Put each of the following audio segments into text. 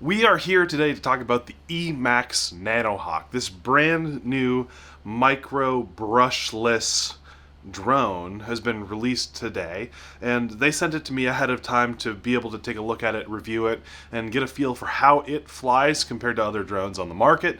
We are here today to talk about the Emax Nanohawk, this brand new micro brushless drone has been released today, and they sent it to me ahead of time to be able to take a look at it, review it, and get a feel for how it flies compared to other drones on the market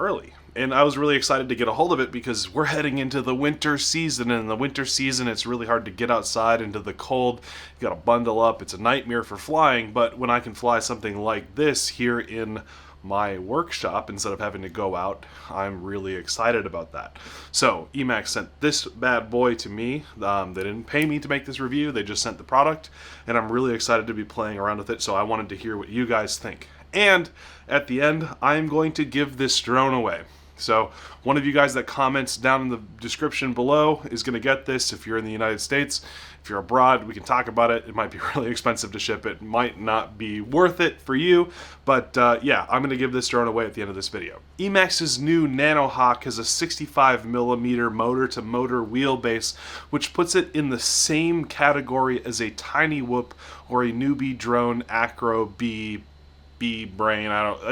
early. And I was really excited to get a hold of it because we're heading into the winter season, and in the winter season it's really hard to get outside into the cold. You gotta bundle up. It's a nightmare for flying, but when I can fly something like this here in my workshop instead of having to go out, I'm really excited about that. So Emax sent this bad boy to me. They didn't pay me to make this review, they just sent the product, and I'm really excited to be playing around with it, so I wanted to hear what you guys think. And at the end, I'm going to give this drone away. So one of you guys that comments down in the description below is going to get this if you're in the United States. If you're abroad, we can talk about it. It might be really expensive to ship. It might not be worth it for you, but yeah, I'm going to give this drone away at the end of this video. Emax's new Nanohawk has a 65mm motor-to-motor wheelbase, which puts it in the same category as a Tiny Whoop or a newbie drone Acro B-Brain.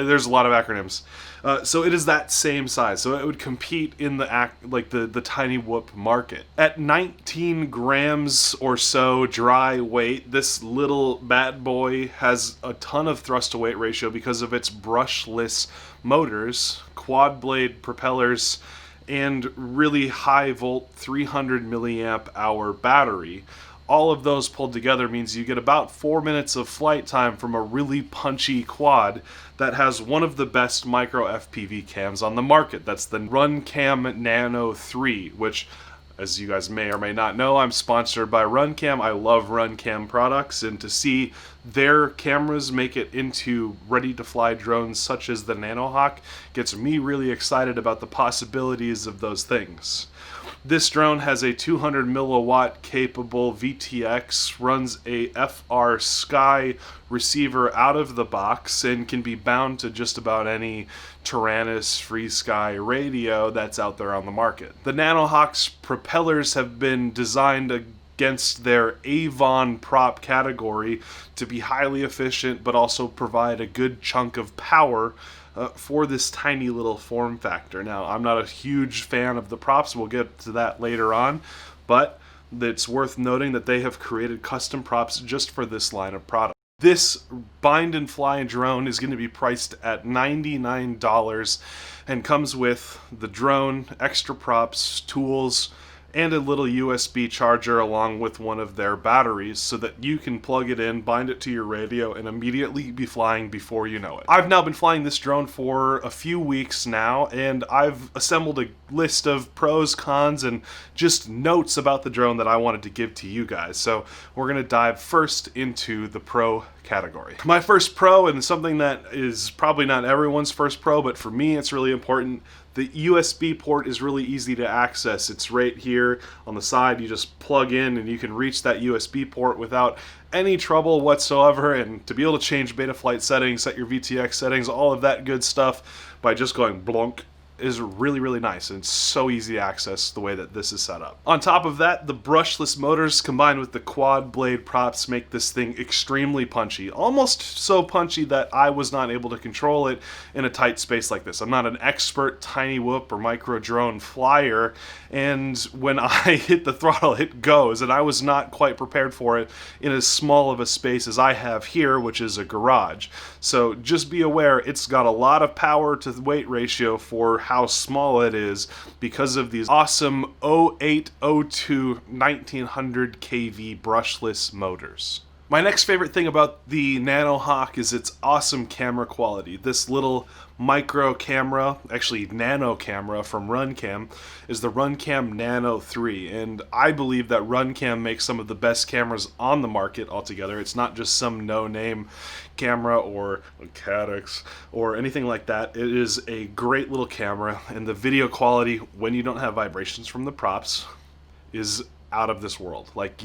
There's a lot of acronyms. So it is that same size. So it would compete in the Tiny Whoop market. At 19 grams or so dry weight, this little bad boy has a ton of thrust to weight ratio because of its brushless motors, quad blade propellers, and really high volt 300 milliamp hour battery. All of those pulled together means you get about 4 minutes of flight time from a really punchy quad that has one of the best micro FPV cams on the market. That's the RunCam Nano 3, which, as you guys may or may not know, I'm sponsored by RunCam. I love RunCam products, and to see their cameras make it into ready-to-fly drones such as the Nanohawk gets me really excited about the possibilities of those things. This drone has a 200 milliwatt capable VTX, runs a FR Sky receiver out of the box, and can be bound to just about any Taranis FreeSky radio that's out there on the market. The Nanohawk's propellers have been designed against their Avon prop category to be highly efficient but also provide a good chunk of power for this tiny little form factor. Now, I'm not a huge fan of the props, we'll get to that later on, but it's worth noting that they have created custom props just for this line of product. This bind and fly drone is going to be priced at $99 and comes with the drone, extra props, tools, and a little USB charger along with one of their batteries so that you can plug it in, bind it to your radio, and immediately be flying before you know it. I've now been flying this drone for a few weeks now, and I've assembled a list of pros, cons, and just notes about the drone that I wanted to give to you guys. So we're going to dive first into the pro category. My first pro, and something that is probably not everyone's first pro, but for me it's really important, the USB port is really easy to access. It's right here on the side. You just plug in and you can reach that USB port without any trouble whatsoever, and to be able to change Betaflight settings, set your VTX settings, all of that good stuff by just going blunk is really, really nice, and it's so easy to access the way that this is set up. On top of that, the brushless motors combined with the quad blade props make this thing extremely punchy. Almost so punchy that I was not able to control it in a tight space like this. I'm not an expert Tiny Whoop or micro drone flyer, and when I hit the throttle, it goes, and I was not quite prepared for it in as small of a space as I have here, which is a garage. So just be aware, it's got a lot of power to weight ratio for how small it is because of these awesome 0802 1900 kV brushless motors. My next favorite thing about the Nanohawk is its awesome camera quality. This little micro camera, actually nano camera from RunCam, is the RunCam Nano 3, and I believe that RunCam makes some of the best cameras on the market altogether. It's not just some no-name camera or a Caddx or anything like that. It is a great little camera, and the video quality, when you don't have vibrations from the props, is out of this world. Like,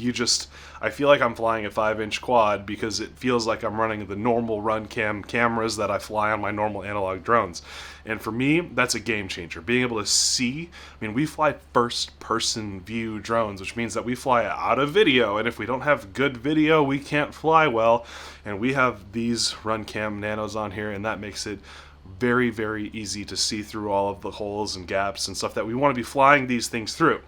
I feel like I'm flying a 5-inch quad because it feels like I'm running the normal run cam cameras that I fly on my normal analog drones. And for me, that's a game changer. Being able to see, I mean, we fly first person view drones, which means that we fly out of video. And if we don't have good video, we can't fly well. And we have these run cam nanos on here, and that makes it very, very easy to see through all of the holes and gaps and stuff that we want to be flying these things through.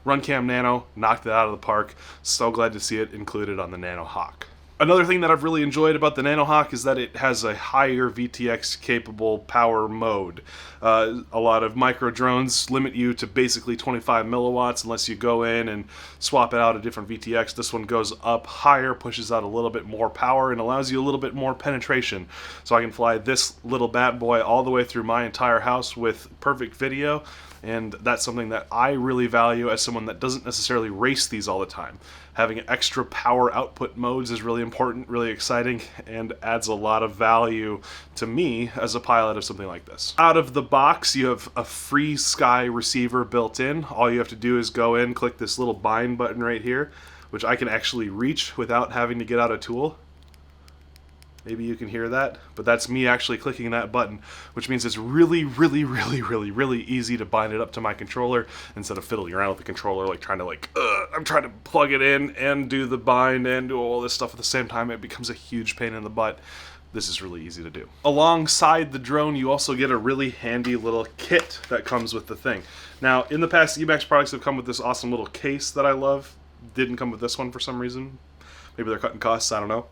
Runcam Nano knocked it out of the park. So glad to see it included on the Nanohawk. Another thing that I've really enjoyed about the Nanohawk is that it has a higher VTX capable power mode. A lot of micro drones limit you to basically 25 milliwatts unless you go in and swap it out a different VTX. This one goes up higher, pushes out a little bit more power, and allows you a little bit more penetration. So I can fly this little bad boy all the way through my entire house with perfect video. And that's something that I really value as someone that doesn't necessarily race these all the time. Having extra power output modes is really important, really exciting, and adds a lot of value to me as a pilot of something like this. Out of the box, you have a free Sky receiver built in. All you have to do is go in, click this little bind button right here, which I can actually reach without having to get out a tool. Maybe you can hear that, but that's me actually clicking that button, which means it's really, really, really, really, really easy to bind it up to my controller instead of fiddling around with the controller, like trying to I'm trying to plug it in and do the bind and do all this stuff at the same time. It becomes a huge pain in the butt. This is really easy to do. Alongside the drone, you also get a really handy little kit that comes with the thing. Now, in the past, Emax products have come with this awesome little case that I love. Didn't come with this one for some reason. Maybe they're cutting costs, I don't know.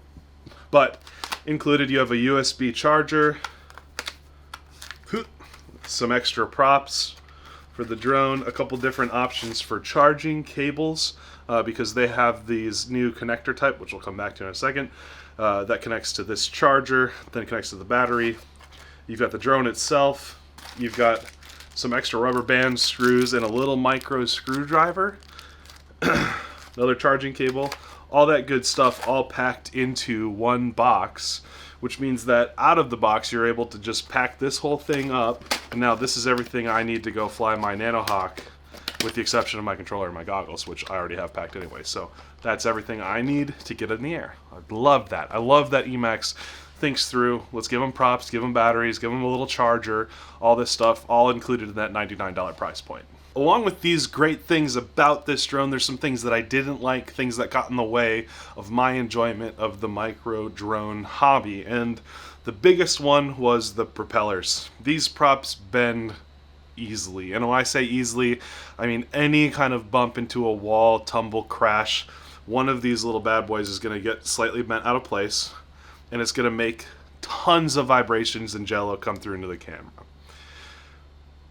But included, you have a USB charger, some extra props for the drone, a couple different options for charging cables, because they have these new connector type, which we'll come back to in a second, that connects to this charger, then it connects to the battery. You've got the drone itself, you've got some extra rubber band screws and a little micro screwdriver, another charging cable. All that good stuff all packed into one box, which means that out of the box you're able to just pack this whole thing up, and now this is everything I need to go fly my Nanohawk, with the exception of my controller and my goggles, which I already have packed anyway. So that's everything I need to get in the air. I love that. I love that Emax thinks through, let's give them props, give them batteries, give them a little charger, all this stuff, all included in that $99 price point. Along with these great things about this drone, there's some things that I didn't like, things that got in the way of my enjoyment of the micro drone hobby. And the biggest one was the propellers. These props bend easily. And when I say easily, I mean any kind of bump into a wall, tumble, crash, one of these little bad boys is going to get slightly bent out of place, and it's going to make tons of vibrations and jello come through into the camera.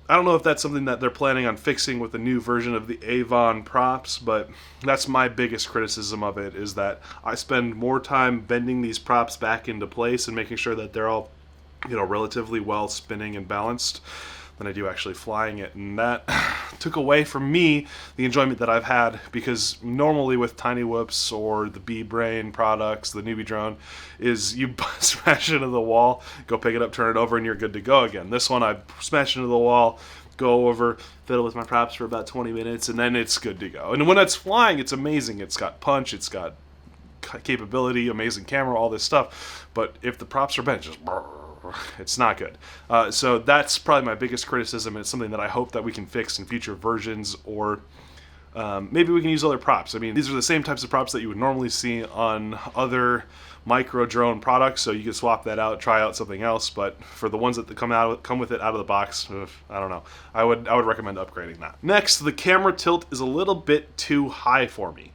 I don't know if that's something that they're planning on fixing with the new version of the Avon props, but that's my biggest criticism of it, is that I spend more time bending these props back into place and making sure that they're all, relatively well spinning and balanced than I do actually flying it. And that took away from me the enjoyment that I've had, because normally with Tiny Whoops or the B-Brain products, the newbie drone, is you smash into the wall, go pick it up, turn it over, and you're good to go again. This one, I smash into the wall, go over, fiddle with my props for about 20 minutes, and then it's good to go. And when it's flying, it's amazing. It's got punch, it's got capability, amazing camera, all this stuff. But if the props are bent, just it's not good. So that's probably my biggest criticism, and it's something that I hope that we can fix in future versions, or maybe we can use other props. I mean, these are the same types of props that you would normally see on other micro drone products, so you could swap that out, try out something else. But for the ones that come with it out of the box, I don't know. I would recommend upgrading that. Next, the camera tilt is a little bit too high for me.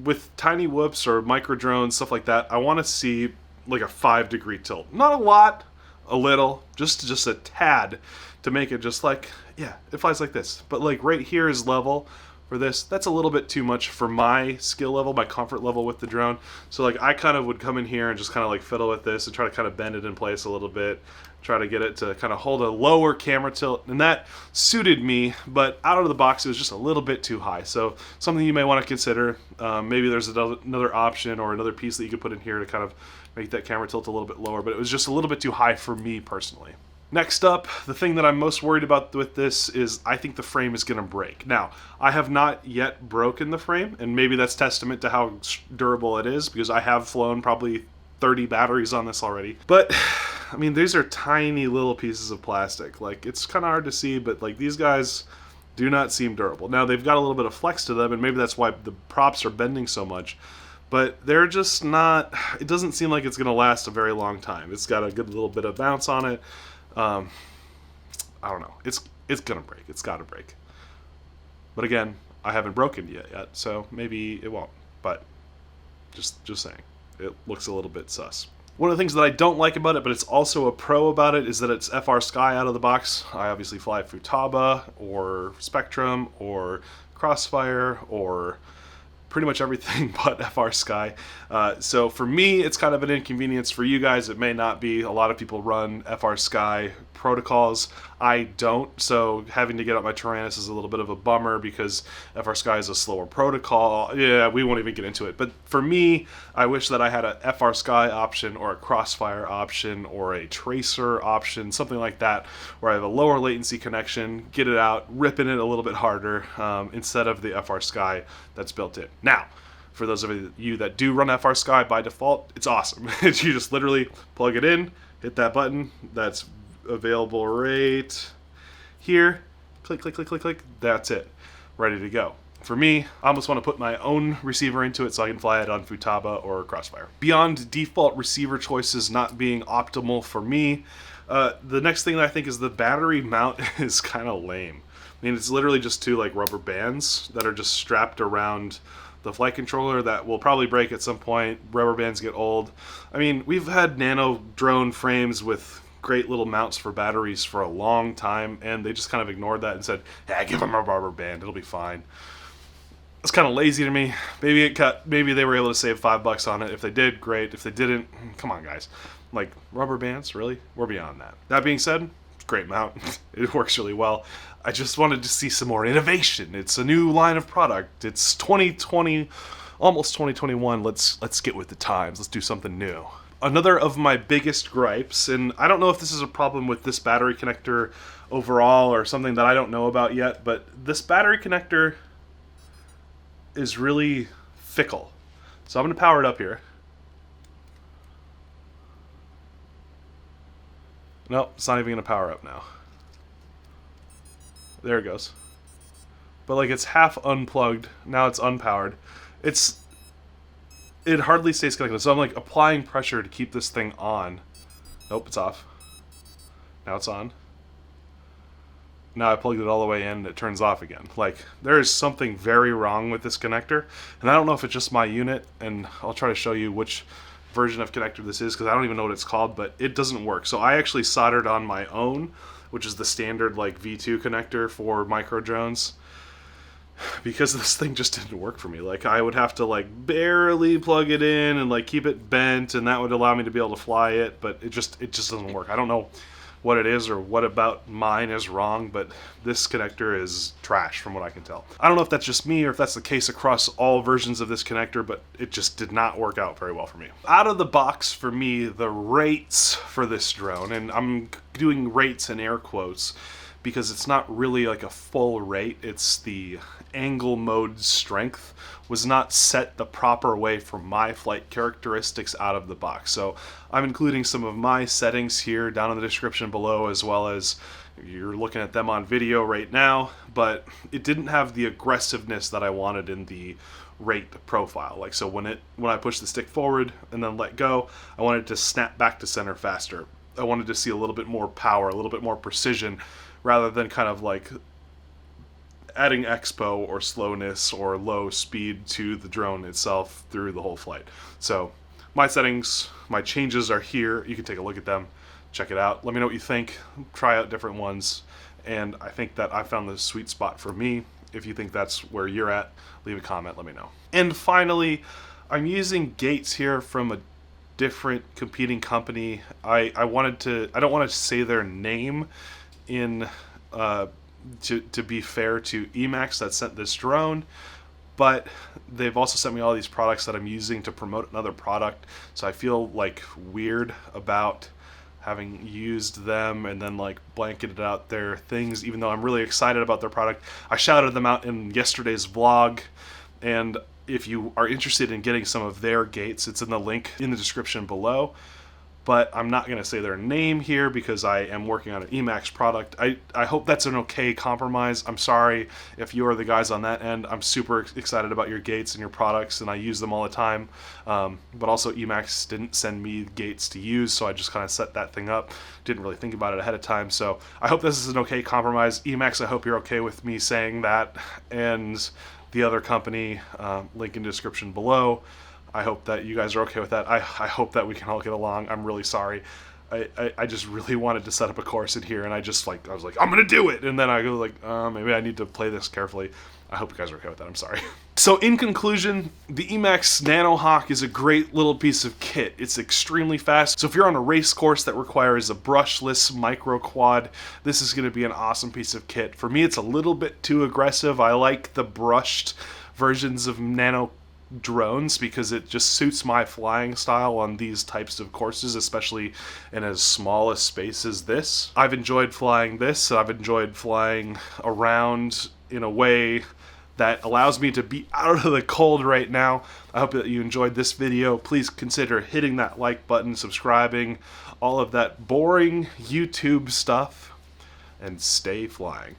With Tiny Whoops or micro drones, stuff like that, I want to see like a 5-degree tilt. Not a lot, a little, just a tad, to make it just like, yeah, it flies like this. But like right here is level for this. That's a little bit too much for my skill level, my comfort level with the drone. So like I kind of would come in here and just kind of like fiddle with this and try to kind of bend it in place a little bit, try to get it to kind of hold a lower camera tilt, and that suited me. But out of the box, it was just a little bit too high. So something you may want to consider. Maybe there's another option or another piece that you could put in here to kind of make that camera tilt a little bit lower, but it was just a little bit too high for me personally. Next up, the thing that I'm most worried about with this is I think the frame is going to break. Now, I have not yet broken the frame, and maybe that's testament to how durable it is, because I have flown probably 30 batteries on this already. But, I mean, these are tiny little pieces of plastic. Like, it's kind of hard to see, but, like, these guys do not seem durable. Now, they've got a little bit of flex to them, and maybe that's why the props are bending so much. But they're just not... It doesn't seem like it's going to last a very long time. It's got a good little bit of bounce on it. I don't know. It's gonna break. It's gotta break. But again, I haven't broken it yet, so maybe it won't. But just saying, it looks a little bit sus. One of the things that I don't like about it, but it's also a pro about it, is that it's FR Sky out of the box. I obviously fly Futaba or Spectrum or Crossfire or pretty much everything but FR Sky. So for me, it's kind of an inconvenience. For you guys, it may not be. A lot of people run FR Sky protocols. I don't, so having to get up my Tyrannus is a little bit of a bummer because FR Sky is a slower protocol. Yeah, we won't even get into it. But for me, I wish that I had a FR Sky option or a Crossfire option or a Tracer option, something like that, where I have a lower latency connection, get it out, ripping it a little bit harder, instead of the FR Sky that's built in. Now, for those of you that do run FR Sky by default, it's awesome. You just literally plug it in, hit that button, that's available right here, click, click, click, click, click, that's it, ready to go. For me, I almost want to put my own receiver into it so I can fly it on Futaba or Crossfire. Beyond default receiver choices not being optimal for me, the next thing that I think is the battery mount is kind of lame. I mean, it's literally just two like rubber bands that are just strapped around the flight controller that will probably break at some point. Rubber bands get old. I mean, we've had nano drone frames with great little mounts for batteries for a long time, and they just kind of ignored that and said, yeah, give them a rubber band, it'll be fine. It's kind of lazy to me. Maybe they were able to save $5 on it. If they did, great. If they didn't, come on, guys. Like, rubber bands, really? We're beyond that. That being said, great mount. It works really well. I just wanted to see some more innovation. It's a new line of product. It's 2020, almost 2021. Let's get with the times. Let's do something new. Another of my biggest gripes, and I don't know if this is a problem with this battery connector overall or something that I don't know about yet, but this battery connector is really fickle. So I'm going to power it up here. No, it's not even going to power up now. There it goes. But like it's half unplugged. Now it's unpowered. It hardly stays connected. So I'm like applying pressure to keep this thing on. Nope, it's off. Now it's on. Now I plugged it all the way in and it turns off again. Like, there is something very wrong with this connector. And I don't know if it's just my unit, and I'll try to show you which version of connector this is because I don't even know what it's called, but it doesn't work. So I actually soldered on my own, which is the standard like V2 connector for micro drones, because this thing just didn't work for me. Like, I would have to like barely plug it in and like keep it bent, and that would allow me to be able to fly it, but it just doesn't work. I don't know what it is or what about mine is wrong, but this connector is trash from what I can tell. I don't know if that's just me or if that's the case across all versions of this connector, but it just did not work out very well for me. Out of the box for me, the rates for this drone, and I'm doing rates in air quotes because it's not really like a full rate, it's the angle mode strength was not set the proper way for my flight characteristics out of the box. So I'm including some of my settings here down in the description below, as well as you're looking at them on video right now, but it didn't have the aggressiveness that I wanted in the rate profile. Like, so when I push the stick forward and then let go, I wanted to snap back to center faster. I wanted to see a little bit more power, a little bit more precision, rather than kind of like adding expo or slowness or low speed to the drone itself through the whole flight. So my settings, my changes are here. You can take a look at them, check it out. Let me know what you think. Try out different ones. And I think that I found the sweet spot for me. If you think that's where you're at, leave a comment, let me know. And finally, I'm using gates here from a different competing company. I don't want to say their name in to be fair to Emax that sent this drone, but they've also sent me all these products that I'm using to promote another product, so I feel like weird about having used them and then like blanketed out their things, even though I'm really excited about their product. I shouted them out in yesterday's vlog, and if you are interested in getting some of their gates, it's in the link in the description below. But I'm not going to say their name here because I am working on an Emax product. I hope that's an okay compromise. I'm sorry if you are the guys on that end. I'm super excited about your gates and your products, and I use them all the time. But also Emax didn't send me gates to use, so I just kind of set that thing up. Didn't really think about it ahead of time. So I hope this is an okay compromise. Emax, I hope you're okay with me saying that. And the other company, link in the description below. I hope that you guys are okay with that. I hope that we can all get along. I'm really sorry. I just really wanted to set up a course in here, and I was like, I'm gonna do it, and then I go like, maybe I need to play this carefully. I hope you guys are okay with that. I'm sorry. So in conclusion, the Emax Nanohawk is a great little piece of kit. It's extremely fast. So if you're on a race course that requires a brushless micro quad, this is going to be an awesome piece of kit. For me, it's a little bit too aggressive. I like the brushed versions of Nano drones because it just suits my flying style on these types of courses, especially in as small a space as this. I've enjoyed flying this. I've enjoyed flying around in a way that allows me to be out of the cold right now. I hope that you enjoyed this video. Please consider hitting that like button, subscribing, all of that boring YouTube stuff, and stay flying.